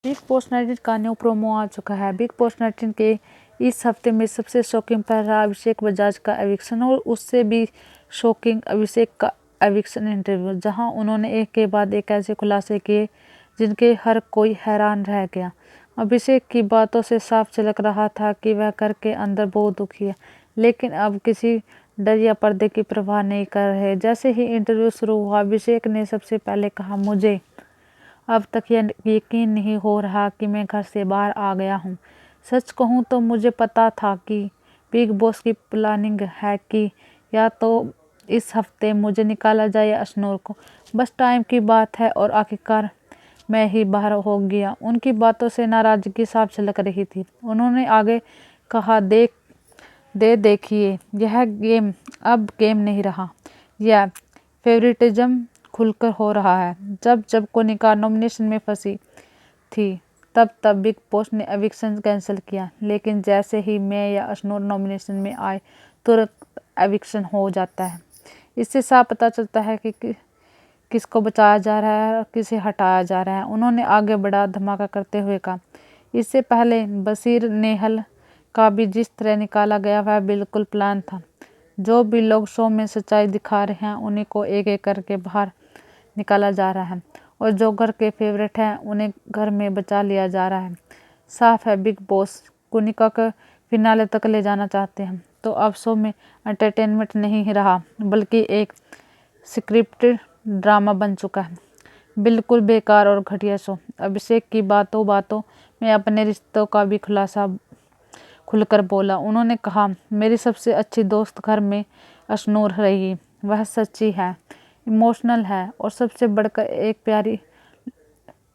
Big boss 19 का new promo आ चुका है। बिग बॉस 19 के इस हफ्ते में सबसे शॉकिंग पर रहा अभिषेक बजाज का एविक्शन और उससे भी शॉकिंग अभिषेक का एविक्शन इंटरव्यू, जहां उन्होंने एक के बाद एक ऐसे खुलासे किए जिनके हर कोई हैरान रह गया। अभिषेक की बातों से साफ झलक रहा था कि वह घर के अंदर बहुत दुखी है, लेकिन अब किसी डर या पर्दे की परवाह नहीं कर रहे। जैसे ही इंटरव्यू शुरू हुआ, अभिषेक ने सबसे पहले कहा, मुझे अब तक यकीन नहीं हो रहा कि मैं घर से बाहर आ गया हूँ। सच कहूँ तो मुझे पता था कि बिग बॉस की प्लानिंग है कि या तो इस हफ्ते मुझे निकाला जाए या अशनूर को। बस टाइम की बात है और आखिरकार मैं ही बाहर हो गया। उनकी बातों से नाराजगी साफ झलक रही थी। उन्होंने आगे कहा, देखिए यह गेम अब गेम नहीं रहा। यह फेवरेटिज्म खुलकर हो रहा है। जब जब कोनिका नॉमिनेशन में फंसी थी तब बिग बॉस ने एविक्शन कैंसिल किया, लेकिन जैसे ही मैं या अशनूर नॉमिनेशन में आए तुरंत एविक्शन हो जाता है। इससे साफ पता चलता है कि किसको बचाया जा रहा है और किसे हटाया जा रहा है। उन्होंने आगे बड़ा धमाका करते हुए कहा, इससे पहले बशीर नेहल का भी जिस तरह निकाला गया वह बिल्कुल प्लान था। जो भी लोग शो में सच्चाई दिखा रहे हैं उन्हीं को एक एक करके बाहर निकाला जा रहा है और जो घर के फेवरेट हैं उन्हें घर में बचा लिया जा रहा है। साफ है बिग बॉस कोनिका को फिनाले तक ले जाना चाहते हैं। तो अब शो में एंटरटेनमेंट नहीं रहा बल्कि एक स्क्रिप्टेड ड्रामा बन चुका है। बिल्कुल बेकार और घटिया शो। अभिषेक की बातों में अपने रिश्तों का भी खुलासा खुलकर बोला। उन्होंने कहा, मेरी सबसे अच्छी दोस्त घर में अशनूर रही। वह सच्ची है, इमोशनल है और सबसे बढ़कर एक प्यारी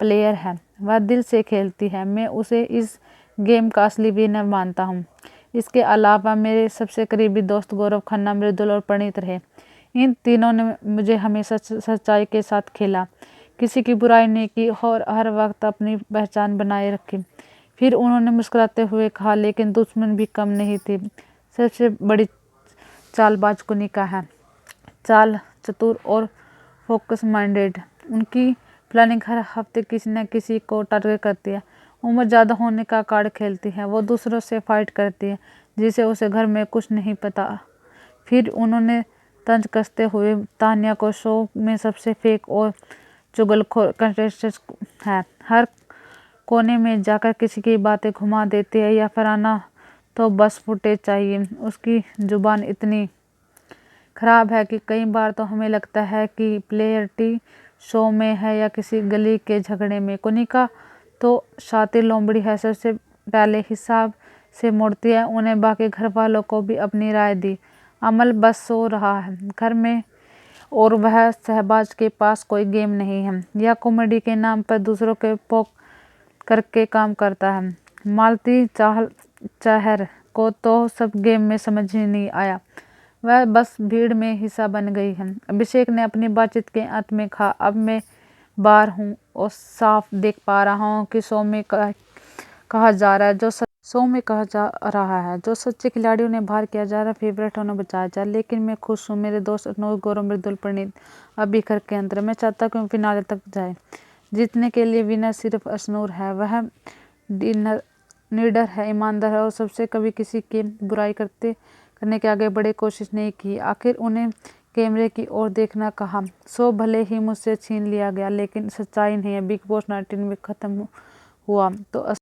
प्लेयर है। वह दिल से खेलती है। मैं उसे इस गेम का असली विनर मानता हूँ। इसके अलावा मेरे सबसे करीबी दोस्त गौरव खन्ना, मृदुल और प्रणीत रहे। इन तीनों ने मुझे हमेशा सच्चाई के साथ खेला, किसी की बुराई नहीं की और हर वक्त अपनी पहचान बनाए रखी। फिर उन्होंने मुस्कुराते हुए कहा, लेकिन दुश्मन भी कम नहीं थी। सबसे बड़ी चालबाज कोनिका है, चाल चतुर और फोकस माइंडेड। उनकी प्लानिंग हर हफ्ते किसी न किसी को टारगेट करती है। उम्र ज़्यादा होने का कार्ड खेलती है। वो दूसरों से फाइट करती है जिसे उसे घर में कुछ नहीं पता। फिर उन्होंने तंज कसते हुए तान्या को शो में सबसे फेक और चुगलखोर कंटेस्टेंट है। हर कोने में जाकर किसी की बातें घुमा देती है या फिर आना तो बस फुटेज चाहिए। उसकी जुबान इतनी खराब है कि कई बार तो हमें लगता है कि प्लेयर टी शो में है या किसी गली के झगड़े में। कोनिका तो शातिर लोमड़ी है। सबसे पहले हिसाब से मोड़ती है। उन्हें बाकी घर वालों को भी अपनी राय दी। अमल बस सो रहा है घर में और वह शहबाज के पास कोई गेम नहीं है। यह कॉमेडी के नाम पर दूसरों के पोक करके काम करता है। मालती चाहर को तो सब गेम में समझ ही नहीं आया। वह बस भीड़ में हिस्सा बन गई है। अभिषेक ने अपनी बातचीत के अंत में कहा, अब मैं बाहर हूँ और साफ देख पा रहा हूँ कि शो में कहा जा रहा है जो सच्चे खिलाड़ियों ने बाहर किया जा रहा है, फेवरेट होने बचाया जाए। लेकिन मैं खुश हूँ। मेरे दोस्त अनूर, गौरव, मृदुल, प्रणीत अभी घर के अंदर। मैं चाहता हूँ फिनाले तक जाए। जीतने के लिए विनर सिर्फ अशनूर है। वह निडर है, ईमानदार है और सबसे कभी किसी की बुराई करने के आगे बड़े कोशिश नहीं की। आखिर उन्हें कैमरे की ओर देखना कहा। शो भले ही मुझसे छीन लिया गया लेकिन सच्चाई नहीं है। बिग बॉस 19 में खत्म हुआ तो